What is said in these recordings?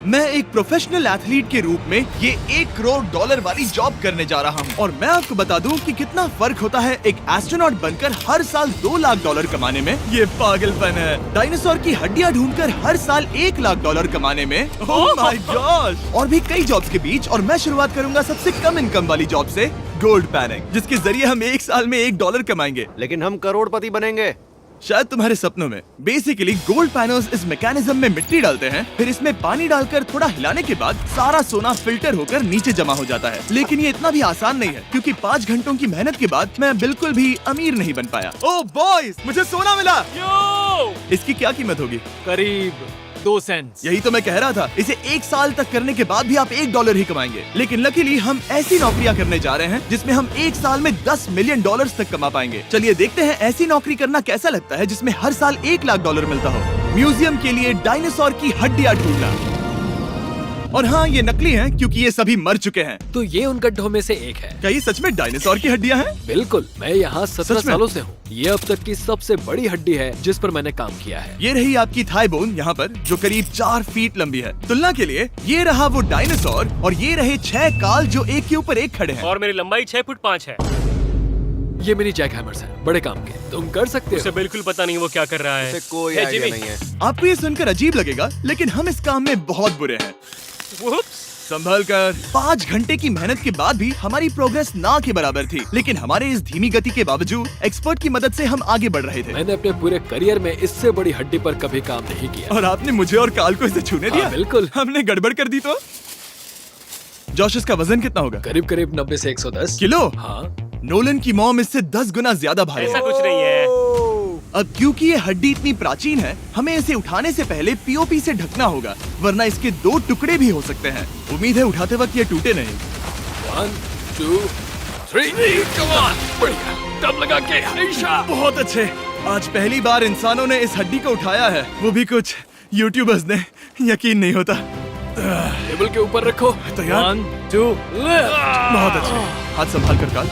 मैं एक professional athlete के रूप में ये $1 करोड़ वाली जॉब करने जा रहा हूँ और मैं आपको बता दूँ कि कितना फर्क होता है एक एस्ट्रोनॉट बनकर हर साल $2 लाख कमाने में। ये पागलपन है। डायनासोर की हड्डियाँ ढूंढकर हर साल $1 लाख कमाने में। Oh my God. और भी कई जॉब्स के बीच, और मैं शुरुआत करूंगा सबसे कम इनकम वाली जॉब से, गोल्ड पैनिंग, जिसके जरिए हम एक साल में $1 कमाएंगे। लेकिन हम करोड़पति बनेंगे शायद तुम्हारे सपनों में। बेसिकली गोल्ड पैनर्स इस मैकेनिज्म में मिट्टी डालते हैं, फिर इसमें पानी डालकर थोड़ा हिलाने के बाद सारा सोना फिल्टर होकर नीचे जमा हो जाता है। लेकिन ये इतना भी आसान नहीं है, क्योंकि 5 घंटों की मेहनत के बाद मैं बिल्कुल भी अमीर नहीं बन पाया। ओह बॉयज, मुझे सोना मिला। इसकी क्या कीमत होगी? करीब 2 सेंट्स। यही तो मैं कह रहा था। इसे 1 साल तक करने के बाद भी आप $1 ही कमाएंगे। लेकिन लकीली हम ऐसी नौकरियां करने जा रहे हैं जिसमें हम 1 साल में $10 मिलियन तक कमा पाएंगे। चलिए देखते हैं ऐसी नौकरी करना कैसा लगता है जिसमें हर साल $1 लाख मिलता हो। म्यूजियम के लिए डायनासोर की हड्डियां ढूंढना। और हाँ, ये नकली हैं क्योंकि ये सभी मर चुके हैं। तो ये उन गड्ढों में से एक है। क्या ये सच में डायनासोर की हड्डियां हैं? बिल्कुल, मैं यहाँ 17 सच में? सालों से हूँ। ये अब तक की सबसे बड़ी हड्डी है जिस पर मैंने काम किया है। ये रही आपकी थाई बोन यहाँ पर, जो करीब 4 फीट लंबी है। तुलना के लिए ये रहा वो डायनासोर और ये रहे 6 काल जो एक के ऊपर एक खड़े हैं। और मेरी लंबाई 6 फुट 5 है। ये मेरी जैक हैमर्स है, बड़े काम के। तुम कर सकते उसे हो। बिल्कुल पता नहीं वो क्या कर रहा है। इसे कोई हे, आइडिया जिमी। नहीं है। आपको ये सुनकर अजीब लगेगा, लेकिन हम इस काम में बहुत बुरे हैं। Whoops! संभल कर। 5 घंटे की मेहनत के बाद भी हमारी प्रोग्रेस ना के बराबर थी, लेकिन हमारे इस धीमी गति के बावजूद एक्सपर्ट की मदद से हम आगे बढ़ रहे थे। मैंने अपने पूरे करियर में इससे बड़ी हड्डी पर कभी काम नहीं किया। और आपने मुझे और काल को इसे छूने दिया? हाँ, बिल्कुल। हमने गड़बड़ कर दी तो? जोश, इसका वजन कितना होगा? करीब करीब 90 से 110 किलो? हाँ। नोलन की मॉम इससे 10 गुना ज्यादा भारी ऐसा है। कुछ नहीं है। अब क्योंकि ये हड्डी इतनी प्राचीन है, हमें इसे उठाने से पहले पीओपी से ढकना होगा, वरना इसके 2 टुकड़े भी हो सकते हैं। उम्मीद है उठाते वक्त ये टूटे नहीं। 1 2 3 कम ऑन। बढ़िया, दम लगा के। ऐशा। बहुत अच्छे। आज पहली बार इंसानों ने इस हड्डी को उठाया है, वो भी कुछ यूट्यूबर्स ने। यकीन नहीं होता। टेबल के ऊपर रखो। तैयार? 1 2 लिफ्ट। बहुत अच्छे। हाथ संभाल कर काल।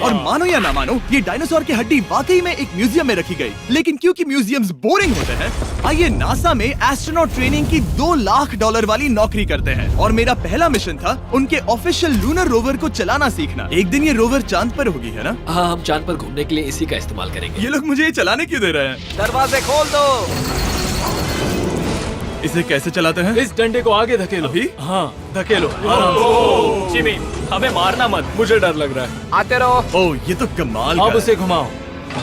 और मानो या ना मानो, ये डायनासोर की हड्डी वाकई में एक म्यूजियम में रखी गई। लेकिन क्योंकि म्यूजियम्स बोरिंग होते हैं, आइए नासा में एस्ट्रोनॉट ट्रेनिंग की $2 लाख वाली नौकरी करते हैं। और मेरा पहला मिशन था उनके ऑफिशियल लूनर रोवर को चलाना सीखना। एक दिन ये रोवर चांद पर होगी, है ना? हाँ, हम चांद पर घूमने के लिए इसी का इस्तेमाल करेंगे। ये लोग मुझे ये चलाने क्यों दे रहे हैं? दरवाजे खोल दो। इसे कैसे चलाते हैं? इस डंडे को आगे धकेलो। अभी? हाँ, धकेलो। आराम से। जिमी, हमें मारना मत। मुझे डर लग रहा है। आते रहो। ओह, ये तो कमाल का अब है। उसे घुमाओ।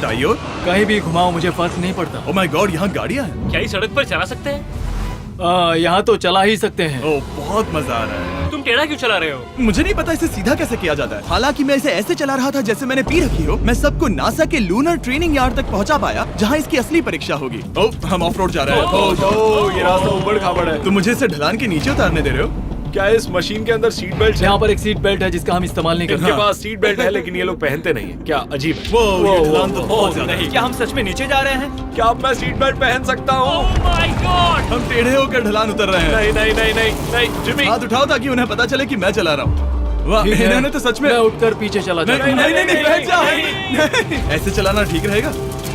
दाईं ओर? कहीं भी घुमाओ, मुझे फर्क नहीं पड़ता। ओह माय गॉड, यहाँ गाड़ियाँ हैं। क्या इस सड़क पर चला सकते हैं? यहाँ तो चला ही सकते हैं। ओह, बहुत मजा आ रहा है। तुम टेढ़ा क्यों चला रहे हो? मुझे नहीं पता इसे सीधा कैसे किया जाता है। हालांकि मैं इसे ऐसे चला रहा था जैसे मैंने पी रखी हो। मैं सबको नासा के लूनर ट्रेनिंग यार्ड तक पहुंचा पाया, जहां इसकी असली परीक्षा होगी। ओह, हम ऑफ रोड जा रहे हैं। ये रास्ता ऊबड़ खाबड़ है। तुम मुझे इसे ढलान के नीचे उतारने दे रहे हो? क्या इस मशीन के अंदर सीट बेल्ट है? यहाँ पर एक सीट बेल्ट है जिसका हम इस्तेमाल नहीं करते। इनके पास सीट बेल्ट है लेकिन ये लोग पहनते नहीं है। क्या अजीब है। वो ये ढलान तो बहुत ज्यादा है। क्या हम सच में नीचे जा रहे हैं? क्या अब मैं सीट बेल्ट पहन सकता हूँ? Oh my God! हम टेढ़े होकर ढलान उतर रहे हैं। नहीं नहीं नहीं नहीं नहीं जिमी। हाथ उठाओ ताकि उन्हें पता चले कि मैं चला रहा हूँ। वाह, ठीक है। इन्होंने तो सच में। मैं उठकर पीछे चला नहीं जाता नहीं हूँ। नहीं, बैठ जा। नहीं, ऐसे चलाना ठीक रहेगा?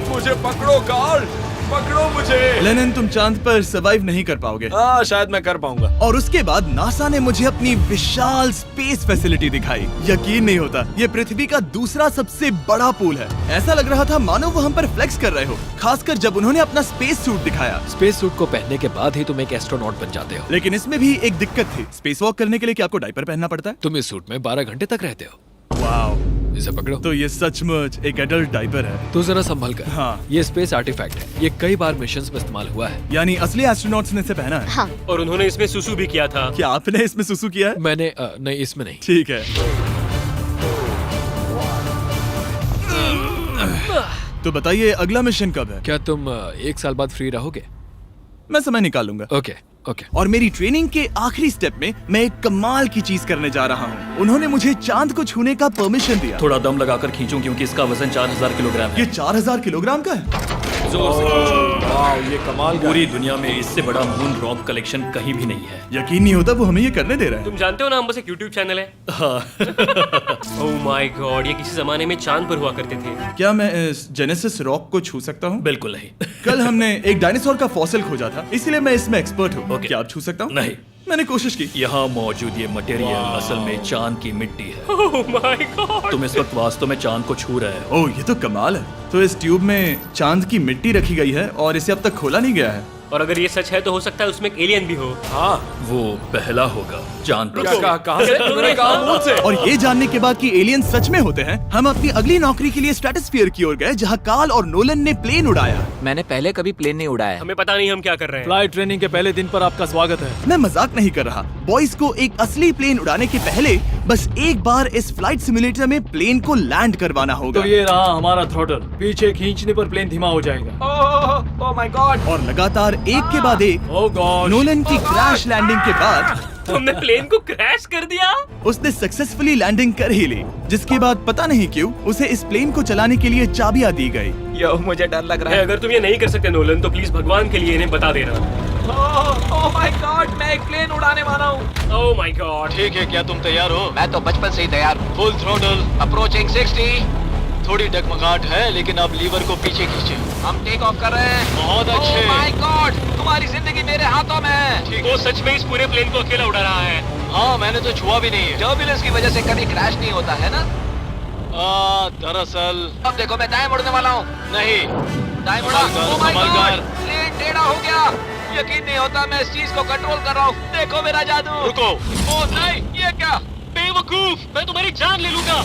मुझे पकड़ो कार्ल, पकड़ो मुझे। लेनिन, तुम चांद पर सर्वाइव नहीं कर पाओगे। हाँ, शायद मैं कर पाऊंगा। और उसके बाद नासा ने मुझे अपनी विशाल स्पेस फैसिलिटी दिखाई। यकीन नहीं होता, ये पृथ्वी का दूसरा सबसे बड़ा पूल है। ऐसा लग रहा था मानो वो हम पर फ्लेक्स कर रहे हो, खासकर जब उन्होंने अपना स्पेस सूट दिखाया। स्पेस सूट को पहनने के बाद ही तुम एक एस्ट्रोनॉट बन जाते हो। लेकिन इसमें भी एक दिक्कत थी। स्पेस वॉक करने के लिए क्या आपको डायपर पहनना पड़ता है? तुम इस सूट में 12 घंटे तक रहते हो। वाओ, इसे पकड़ो। तो ये सचमुच एक एडल्ट डायपर है। तो जरा संभल कर। हाँ। ये स्पेस आर्टिफैक्ट है। ये कई बार मिशंस में इस्तेमाल हुआ है। यानी असली एस्ट्रोनॉट्स ने इसे पहना है। हाँ। और उन्होंने इसमें सुसु भी किया था। क्या आपने इसमें सुसु किया है? मैंने नहीं, इसमें नहीं। ठीक है। तो बताइए अगला मिशन कब है? क्या तुम 1 साल बाद फ्री रहोगे? मैं समय निकाल लूंगा। Okay okay. और मेरी ट्रेनिंग के आखिरी स्टेप में मैं एक कमाल की चीज करने जा रहा हूँ। उन्होंने मुझे चांद को छूने का परमिशन दिया। थोड़ा दम लगाकर खींचूं क्योंकि इसका वजन 4000 किलोग्राम है। ये 4000 किलोग्राम का है। जोर से खींचो। वाह, ये कमाल का पूरी दुनिया में इससे बड़ा मून रॉक कलेक्शन कहीं भी नहीं है। यकीन नहीं होता वो हमें ये करने दे रहा है। तुम जानते हो ना, हम बस एक यूट्यूब चैनल है। हाँ। ओह माय गॉड, ये किसी जमाने में चांद पर हुआ करते थे। क्या मैं इस जेनेसिस रॉक को छू सकता हूँ? बिल्कुल नहीं। कल हमने एक डायनासोर का फॉसिल खोजा था, इसीलिए मैं इसमें एक्सपर्ट हूँ। Okay. क्या आप छू सकता हूँ? नहीं। मैंने कोशिश की। यहाँ मौजूद ये मटेरियल असल में चांद की मिट्टी है। Oh my God. तुम इस वक्त वास्तव में चांद को छू रहे हो। ओह, ये तो कमाल है। तो इस ट्यूब में चांद की मिट्टी रखी गई है और इसे अब तक खोला नहीं गया है। और अगर ये सच है तो हो सकता है उसमें एक एलियन भी हो। हाँ, वो पहला होगा चांद पर। क्या कहा? कहाँ से? तुमने कहा मून से। और ये जानने के बाद कि एलियन सच में होते हैं, हम अपनी अगली नौकरी के लिए स्ट्रेटोस्फीयर की ओर गए, जहाँ कार्ल और नोलन ने प्लेन उड़ाया। मैंने पहले कभी प्लेन नहीं उड़ाया। हमें पता नहीं हम क्या कर रहे हैं। फ्लाइट ट्रेनिंग के पहले दिन पर आपका स्वागत है। मैं मजाक नहीं कर रहा। बॉयज को एक असली प्लेन उड़ाने के पहले बस एक बार इस फ्लाइट सिमुलेटर में प्लेन को लैंड करवाना होगा। तो ये रहा हमारा थ्रोटल। पीछे खींचने पर प्लेन धीमा हो जाएगा। Oh my God. और लगातार एक के बाद एक ओह गॉड। नोलन की क्रैश लैंडिंग के बाद तुमने प्लेन को क्रैश कर दिया। उसने सक्सेसफुली लैंडिंग कर ही ली, जिसके बाद पता नहीं क्यों उसे इस प्लेन को चलाने के लिए चाबियां दी गई। यो, मुझे डर लग रहा है। अगर तुम ये नहीं कर सकते नोलन, तो प्लीज भगवान के लिए इन्हें बता देना। ओह माय गॉड, मैं एक प्लेन उड़ाने वाला हूँ। Oh my God. ठीक है, क्या तुम तैयार हो? मैं तो बचपन से ही तैयार हूँ। Full throttle. अप्रोचिंग 60। थोड़ी डगमगाहट है, लेकिन अब लीवर को पीछे खींचे। हम टेक ऑफ कर रहे हैं। बहुत अच्छे। ओह माय गॉड, तुम्हारी जिंदगी मेरे हाथों में है। ठीक वो है। सच में इस पूरे प्लेन को अकेला उड़ा रहा है। हाँ, मैंने तो छुआ भी नहीं है। टर्बुलेंस की वजह से कभी क्रैश नहीं होता है ना। दरअसल अब देखो, मैं दाएं मुड़ने वाला हूँ। नहीं। दाएं मुड़ा। संभल कर, ओह माय संभल गॉड, कर। प्लेन टेढ़ा हो गया। यकीन नहीं होता, मैं इस चीज को कंट्रोल कर रहा हूँ। देखो मेरा जादू। रुको। ओह नहीं, ये क्या? बेवकूफ, मैं तुम्हारी जान ले लूंगा।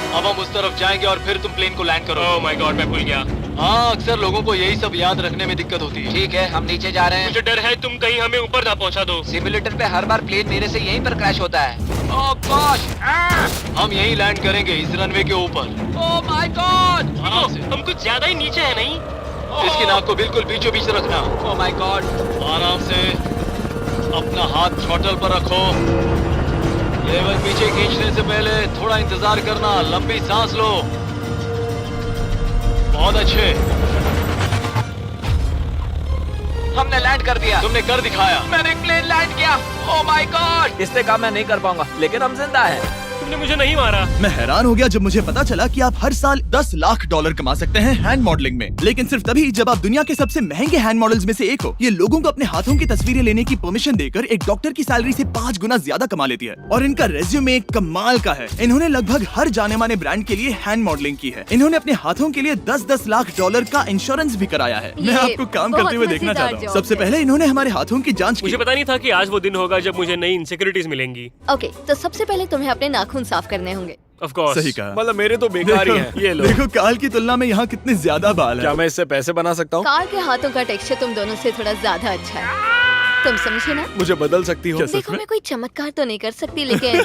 अब हम उस तरफ जाएंगे और फिर तुम प्लेन को लैंड करो। ओह माय गॉड, मैं भूल गया। हाँ, अक्सर लोगों को यही सब याद रखने में दिक्कत होती है। ठीक है, हम नीचे जा रहे हैं। मुझे डर है तुम कहीं हमें ऊपर ना पहुंचा दो। सिमुलेटर पे हर बार प्लेन मेरे से यहीं पर क्रैश होता है। ओह गॉश। हम यहीं लैंड करेंगे, इस रनवे के ऊपर। Oh my God. आराम से। हम कुछ ज्यादा ही नीचे है नहीं? इसकी नाक को बिल्कुल बीचों बीच रखना। Oh my God. आराम से। अपना हाथ थ्रॉटल पर रखो। लेवल पीछे खींचने से पहले थोड़ा इंतजार करना। लंबी सांस लो। बहुत अच्छे। हमने लैंड कर दिया। तुमने कर दिखाया। मैंने प्लेन लैंड किया। Oh my God. इससे काम मैं नहीं कर पाऊंगा, लेकिन हम जिंदा हैं। तुमने मुझे नहीं मारा। मैं हैरान हो गया जब मुझे पता चला कि आप हर साल 10 लाख डॉलर कमा सकते हैं हैंड मॉडलिंग में, लेकिन सिर्फ तभी जब आप दुनिया के सबसे महंगे हैंड मॉडल्स में से एक हो। ये लोगों को अपने हाथों की तस्वीरें लेने की परमिशन देकर एक डॉक्टर की सैलरी से 5 गुना ज्यादा कमा लेती है। और इनका रेज्यूमे कमाल का है। इन्होंने लगभग हर जाने माने ब्रांड के लिए हैंड मॉडलिंग की है। इन्होंने अपने हाथों के लिए 10-10 लाख डॉलर का इंश्योरेंस भी कराया है। मैं ये आपको काम करते हुए बहुत देखना मजेदार चाहता हूँ। जॉब सबसे है। पहले इन्होंने हमारे हाथों की जांच की। मुझे पता नहीं था कि आज वो दिन होगा जब मुझे नई इनसिक्योरिटीज मिलेंगी। ओके, तो सबसे पहले तुम्हें अपने नाखून साफ करने होंगे। Of course. सही कहा। मतलब मेरे तो बेकार ही हैं। ये लो। देखो काल की तुलना में यहाँ कितने ज्यादा बाल क्या हैं। मैं इससे पैसे बना सकता हूँ? कार के हाथों का टेक्सचर तुम दोनों से थोड़ा ज्यादा अच्छा है। तुम समझे ना? मुझे बदल सकती हो? देखो, मैं कोई चमत्कार तो नहीं कर सकती, लेकिन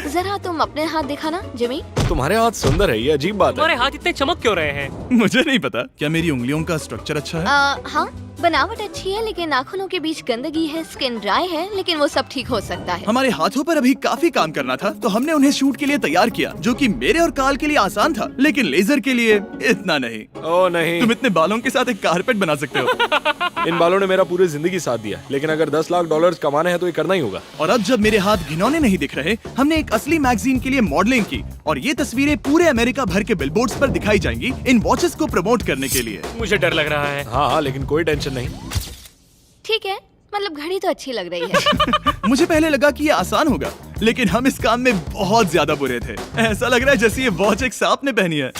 जरा तुम अपने हाथ दिखाना जिमी। तुम्हारे हाथ सुंदर है, ये अजीब बात तुम्हारे है। हाथ इतने चमक क्यों रहे हैं? मुझे नहीं पता। क्या मेरी उंगलियों का स्ट्रक्चर अच्छा है? हाँ, बनावट अच्छी है, लेकिन नाखूनों के बीच गंदगी है, स्किन ड्राई है, लेकिन वो सब ठीक हो सकता है। हमारे हाथों पर अभी काफी काम करना था, तो हमने उन्हें शूट के लिए तैयार किया, जो कि मेरे और काल के लिए आसान था, लेकिन लेजर के लिए इतना नहीं। ओह नहीं। तुम इतने बालों के साथ एक कारपेट बना सकते हो। इन बालों ने मेरा पूरी जिंदगी साथ दिया, लेकिन अगर 10 लाख डॉलर कमाने हैं तो ये करना ही होगा। और अब जब मेरे हाथ घिनौने नहीं दिख रहे, हमने एक असली मैगजीन के लिए मॉडलिंग की, और ये तस्वीरें पूरे अमेरिका भर के बिलबोर्ड्स पर दिखाई जाएंगी इन वॉचेस को प्रमोट करने के लिए। मुझे डर लग रहा है। हाँ, लेकिन कोई टेंशन नहीं। ठीक है, मतलब घड़ी तो अच्छी लग रही है। मुझे पहले लगा कि ये आसान होगा, लेकिन हम इस काम में बहुत ज्यादा बुरे थे। ऐसा लग रहा है जैसे ये वॉच एक सांप ने पहनी है।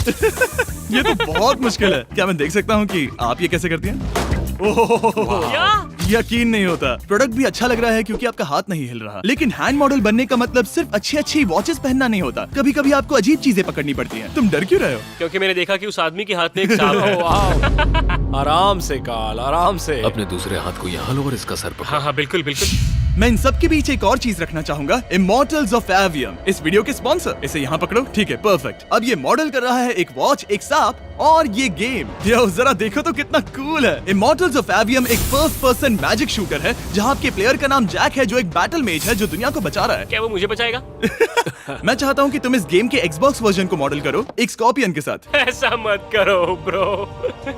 ये तो बहुत मुश्किल है। क्या मैं देख सकता हूँ कि आप ये कैसे करती हैं? ओह, क्या? यकीन नहीं होता। प्रोडक्ट भी अच्छा लग रहा है क्योंकि आपका हाथ नहीं हिल रहा। लेकिन हैंड मॉडल बनने का मतलब सिर्फ अच्छी वॉचेस पहनना नहीं होता। कभी कभी आपको अजीब चीजें पकड़नी पड़ती हैं। तुम डर क्यों रहे हो? क्योंकि मैंने देखा कि उस आदमी के हाथ में एक सांप है। वाह। आराम से काल, आराम से। अपने दूसरे हाथ को यहाँ लो और इसका सर पकड़ो। हाँ हाँ, बिल्कुल बिल्कुल। मैं इन सब के बीच एक और चीज रखना चाहूंगा, इमॉर्टल्स ऑफ एवियम। इस वीडियो के स्पॉन्सर। इसे यहाँ पकड़ो, ठीक है, परफेक्ट। अब ये मॉडल कर रहा है एक वॉच, एक सांप और ये गेम। यो जरा देखो तो कितना कूल है। इमॉर्टल्स ऑफ एवियम एक फर्स्ट पर्सन मैजिक शूटर है जहाँ आपके प्लेयर का नाम जैक है, जो एक बैटल मेज है जो दुनिया को बचा रहा है। क्या वो मुझे बचाएगा? मैं चाहता हूँ कि तुम इस गेम के Xbox वर्जन को मॉडल करो एक स्कॉर्पियन के साथ। ऐसा मत करो ब्रो।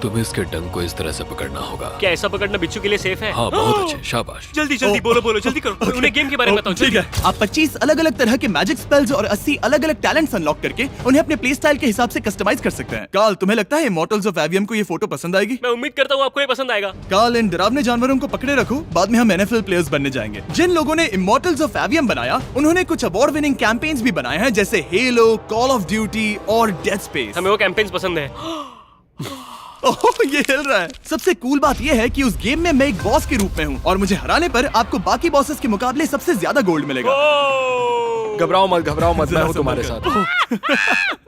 तुम्हें इसके डंक को इस तरह से पकड़ना होगा। क्या ऐसा पकड़ना बिच्छू के लिए सेफ है? हाँ, बहुत अच्छे, शाबाश। जल्दी जल्दी बोलो जल्दी करो। उन्हें गेम के बारे में बताओ। ठीक है, आप 25 अलग अलग तरह के मैजिक स्पेल्स और 80 अलग अलग टैलेंट्स अनलॉक करके उन्हें अपने प्ले स्टाइल के हिसाब से कस्टमाइज कर सकते हैं। कार्ल, तुम्हें लगता है इमॉर्टल्स ऑफ एवियम को ये फोटो पसंद आएगी? मैं उम्मीद करता हूँ आपको ये पसंद आएगा। कार्ल, इन डरावने जानवरों को पकड़े रखो, बाद में हम NFL प्लेयर्स बनने जाएंगे। जिन लोगों ने इमॉर्टल्स ऑफ एवियम बनाया उन्होंने कुछ अवार्ड विनिंग कैंपेन्स भी बनाए हैं, जैसे हेलो, कॉल ऑफ ड्यूटी और डेड स्पेस। हमें वो कैंपेन्स पसंद है। ओह, ये हिल रहा है। सबसे कूल बात ये है कि उस गेम में मैं एक बॉस के रूप में हूँ और मुझे हराने पर आपको बाकी बॉसेस के मुकाबले सबसे ज्यादा गोल्ड मिलेगा। घबराओ मत, मैं हूँ तुम्हारे साथ।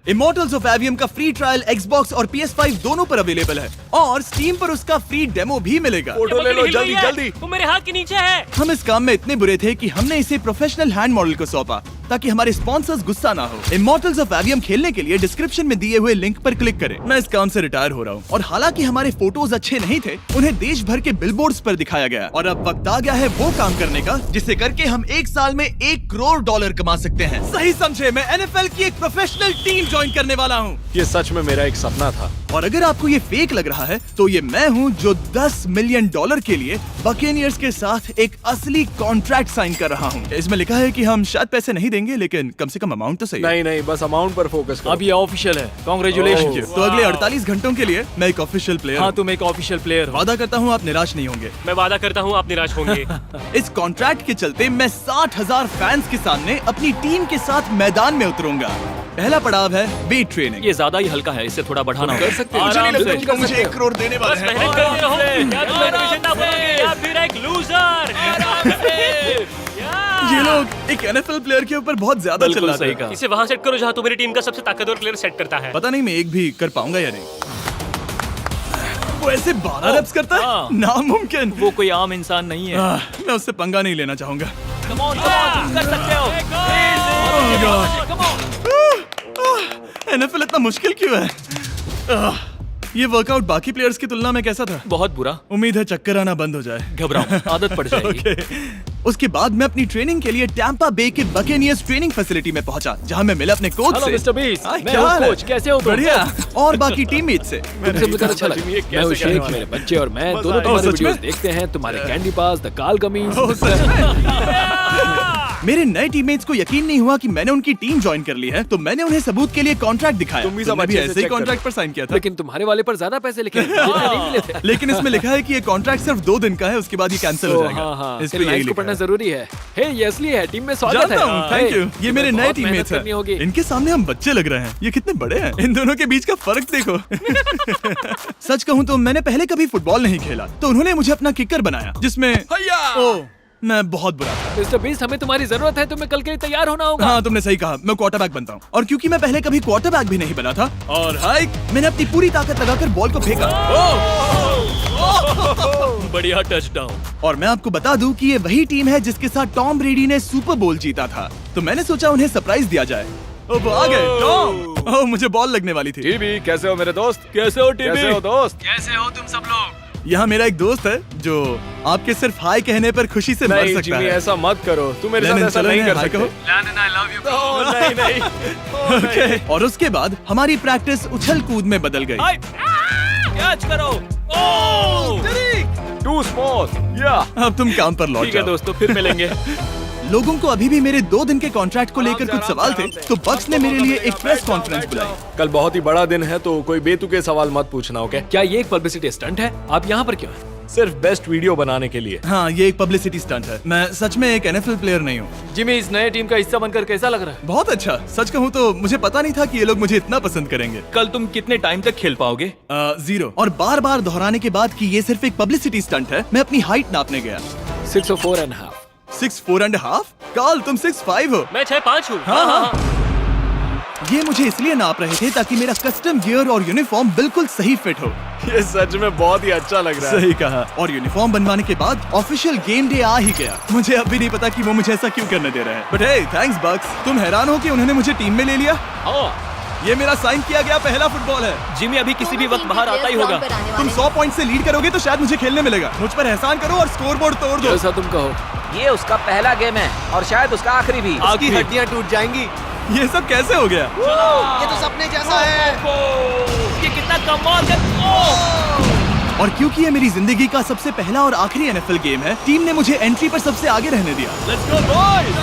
इमॉर्टल्स ऑफ एवियम का फ्री ट्रायल Xbox और PS5 दोनों पर अवेलेबल है और Steam पर उसका फ्री डेमो भी मिलेगा। फोटो ले लो जल्दी जल्दी। वो मेरे हाथ के नीचे है। हम इस काम में इतने बुरे थे कि हमने इसे प्रोफेशनल हैंड मॉडल को सौंपा ताकि हमारे स्पॉन्सर्स गुस्सा ना हो। इमॉर्टल्स ऑफ एवियम खेलने के लिए डिस्क्रिप्शन में दिए हुए लिंक पर क्लिक करें। मैं इस काम से रिटायर हो रहा हूँ और हालांकि हमारे फोटोज अच्छे नहीं थे, उन्हें देश भर के बिलबोर्ड्स पर दिखाया गया और अब वक्त आ गया है वो काम करने का जिसे करके हम एक साल में $1 करोड़ कमा सकते हैं। सही समझे, मैं NFL की एक प्रोफेशनल टीम ज्वाइन करने वाला हूँ। ये सच में मेरा एक सपना था। और अगर आपको ये फेक लग रहा है तो ये मैं हूँ जो $10 मिलियन के लिए बकेनियर्स के साथ एक असली कॉन्ट्रैक्ट साइन कर रहा हूँ। इसमें लिखा है कि हम शायद पैसे नहीं देंगे, लेकिन कम से कम अमाउंट तो सही है। नहीं, बस अमाउंट पर फोकस करो। अब ये ऑफिशियल है। कांग्रेचुलेशन। तो अगले 48 घंटों के लिए मैं एक ऑफिशियल प्लेयर हाँ, हूँ। तुम एक ऑफिशियल प्लेयर हो। वादा करता हूँ आप निराश नहीं होंगे। मैं वादा करता हूँ आप निराश होंगे। इस कॉन्ट्रैक्ट के चलते मैं 60,000 फैंस के सामने अपनी टीम के साथ मैदान में उतरूंगा। पहला पड़ाव है वेट ट्रेनिंग। ये ज्यादा ही हल्का है, इससे थोड़ा बढ़ाना कर सकते हैं। मुझे नहीं लगता कि कर मुझे सकते हैं। $1 करोड़ देने वाले बस हैं। मेहनत करते रहो। क्या तुम मोटिवेशन ना बनोगे या फिर एक लूजर? ये लोग एक NFL प्लेयर के ऊपर बहुत ज्यादा बिल्कुल चिल्लाते सही हैं। कहा। इसे वहाँ सेट करो जहाँ तुम्हारी टीम का सबसे ताकतवर प्लेयर सेट करता है। पता नहीं मैं एक भी कर पाऊंगा या नहीं। वो ऐसे 12 reps करता है, नामुमकिन। वो कोई आम इंसान नहीं है। मैं उससे पंगा नहीं लेना चाहूंगा। तुम कर सकते हो। NFL इतना मुश्किल क्यों है? ये वर्कआउट बाकी प्लेयर्स की तुलना में कैसा था? बहुत बुरा। उम्मीद है चक्कर आना बंद हो जाए। घबराओ, आदत पड़ जाएगी। ओके। उसके बाद मैं अपनी ट्रेनिंग के लिए टैंपा बे के बकेनियर्स ट्रेनिंग फैसिलिटी में पहुंचा, जहां मैं मिला अपने कोच हेलो से। मिस्टर बीस्ट, हाँ, मैं क्या हूँ हाल है? कोच, कैसे हो तुम? बढ़िया। और बाकी टीममेट से। तुमसे मिलकर अच्छा लगा। मैं हूँ शेख, मेरे बच्चे और मैं दोनों तुम्हारे सच में? वीडियोस देखते हैं। तुम्हारे कैंडी पास, द काल कमीज। ओह, सच में? मेरे नए टीममेट्स को यकीन नहीं हुआ कि मैंने उनकी टीम ज्वाइन कर ली है, तो मैंने उन्हें सबूत के लिए कॉन्ट्रैक्ट दिखाया। तुम भी सब तुमने भी अच्छे से ऐसे ही check कॉन्ट्रैक्ट करो। पर साइन किया था। लेकिन तुम्हारे वाले पर ज्यादा पैसे लिखे नहीं मिले थे। लेकिन इसमें लिखा है कि ये कॉन्ट्रैक्ट सिर्फ 2 दिन का है, उसके बाद ये कैंसिल हो जाएगा। हाँ, इस पे इन यही लाइन्स को लिखा पढ़ना है। जरूरी है। हे, ये असली है, टीम में स्वागत है। जानता हूँ, थैंक यू। ये मेरे नए बहुत मेहनत टीममेट्स करनी होगी। हैं। इनके सामने हम बच्चे लग रहे हैं। ये कितने बड़े हैं। इन दोनों के बीच का फर्क देखो। सच कहूँ तो मैंने पहले कभी फुटबॉल नहीं खेला, तो उन्होंने मुझे अपना किकर बनाया, जिसमें ओह, मैं बहुत बुरा था। मिस्टर बीस्ट, हमें तुम्हारी जरूरत है। तुम्हें कल के लिए तैयार होना होगा। हाँ, तुमने सही कहा। मैं क्वार्टरबैक बनता हूँ और क्योंकि मैं पहले कभी क्वार्टरबैक भी नहीं बना था और हाइक, मैंने अपनी पूरी ताकत लगाकर बॉल को फेंका। बढ़िया टचडाउन। और मैं आपको बता दूं कि ये वही टीम है जिसके साथ टॉम ब्रेडी ने सुपर बोल जीता था, तो मैंने सोचा उन्हें सरप्राइज दिया जाए। ओ, वो आ गए टॉम। ओह, मुझे बॉल लगने वाली थी। टीबी, कैसे हो मेरे दोस्त? कैसे हो टीबी? कैसे हो दोस्त? कैसे हो तुम सब लोग? यहाँ मेरा एक दोस्त है जो आपके सिर्फ हाय कहने पर खुशी से मर नहीं सकता जिमी, है। ऐसा मत करो। तुम मेरे साथ लेनिन, ऐसा चलो नहीं ना, कर हाय सकते। कहो। Landon, I love you, bro. ओह, नहीं नहीं। ओके। और उसके बाद हमारी प्रैक्टिस उछल कूद में बदल गई। कैच करो। ओह! Too small. या अब तुम काम पर लौट ठीक है जाओ। दोस्तों, फिर मिलेंगे। लोगों को अभी भी मेरे 2 दिन के कॉन्ट्रैक्ट को लेकर कुछ सवाल थे, तो बक्स ने मेरे लिए एक प्रेस कॉन्फ्रेंस बुलाई। कल बहुत ही बड़ा दिन है, तो कोई बेतुके सवाल मत पूछना, ओके? क्या ये एक पब्लिसिटी स्टंट है? आप यहाँ पर क्यों हैं? सिर्फ बेस्ट वीडियो बनाने के लिए। हाँ, ये एक पब्लिसिटी स्टंट है। मैं सच में एक NFL प्लेयर नहीं हूँ। जिमी, इस नए टीम का हिस्सा बनकर कैसा लग रहा है? बहुत अच्छा। सच कहूँ तो मुझे पता नहीं था कि ये लोग मुझे इतना पसंद करेंगे। कल तुम कितने टाइम तक खेल पाओगे? 0। और बार बार दोहराने के बाद कि ये सिर्फ एक पब्लिसिटी स्टंट है, मैं अपनी हाइट नापने गया। 6'4.5". 6'4.5"? कार्ल, तुम 6'5" हो। मैं 6'5" हूँ। हाँ, हाँ। ये मुझे इसलिए नाप रहे थे ताकि मेरा कस्टम गियर और यूनिफॉर्म बिल्कुल सही फिट हो। ये सच में बहुत ही अच्छा लग रहा है। सही कहा। और यूनिफॉर्म बनवाने के बाद ऑफिशियल गेम डे आ ही गया। मुझे अब भी नहीं पता कि वो मुझे ऐसा क्यों करने दे रहे हैं। बट हे, थैंक्स बक्स। तुम हैरान हो कि उन्होंने मुझे टीम में ले लिया? ये मेरा साइन किया गया पहला फुटबॉल है। जिमी अभी किसी भी वक्त बाहर आता ही होगा। तुम 100 पॉइंट से लीड करोगे तो शायद मुझे खेलने मिलेगा। मुझ पर एहसान करो और स्कोर बोर्ड तोड़ दो। जैसा तुम कहो। ये उसका पहला गेम है और शायद उसका आखिरी भी। उसकी हड्डियां टूट जाएंगी। ये सब कैसे हो गया? ये तो सपने जैसा है। ये कितना कमाल है। और क्योंकि ये मेरी जिंदगी का सबसे पहला और आखिरी NFL गेम है, टीम ने मुझे एंट्री पर सबसे आगे रहने दिया। Let's go boys.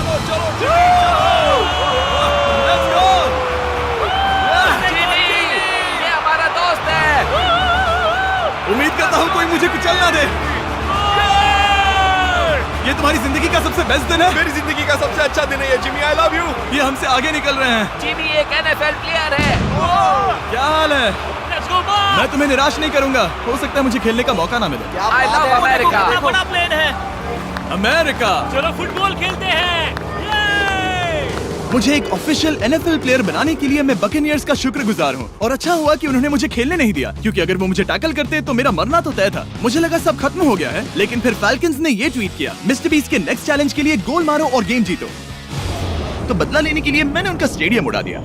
ये हमारा दोस्त है। उम्मीद करता हूँ कोई मुझे कुचल ना दे। ये तुम्हारी जिंदगी का सबसे बेस्ट दिन है। मेरी जिंदगी का सबसे अच्छा दिन है ये, जिमी। I love you. ये हमसे आगे निकल रहे हैं। जिमी एक NFL प्लेयर है। क्या हाल है? Let's go boys. मैं तुम्हें निराश नहीं करूंगा। हो सकता है मुझे खेलने का मौका ना मिले। I love America. कितना बड़ा प्लेन है। अमेरिका। चलो फुटबॉल खेलते हैं। मुझे एक ऑफिशियल NFL प्लेयर बनाने के लिए मैं बकेनियर्स का शुक्रगुजार हूँ। और अच्छा हुआ कि उन्होंने मुझे खेलने नहीं दिया, क्योंकि अगर वो मुझे टैकल करते तो मेरा मरना तो तय था। मुझे लगा सब खत्म हो गया है, लेकिन फिर फैल्कन्स ने ये ट्वीट किया, मिस्टर बीस्ट के नेक्स्ट चैलेंज के लिए गोल मारो और गेम जीतो। तो बदला लेने के लिए मैंने उनका स्टेडियम उड़ा दिया।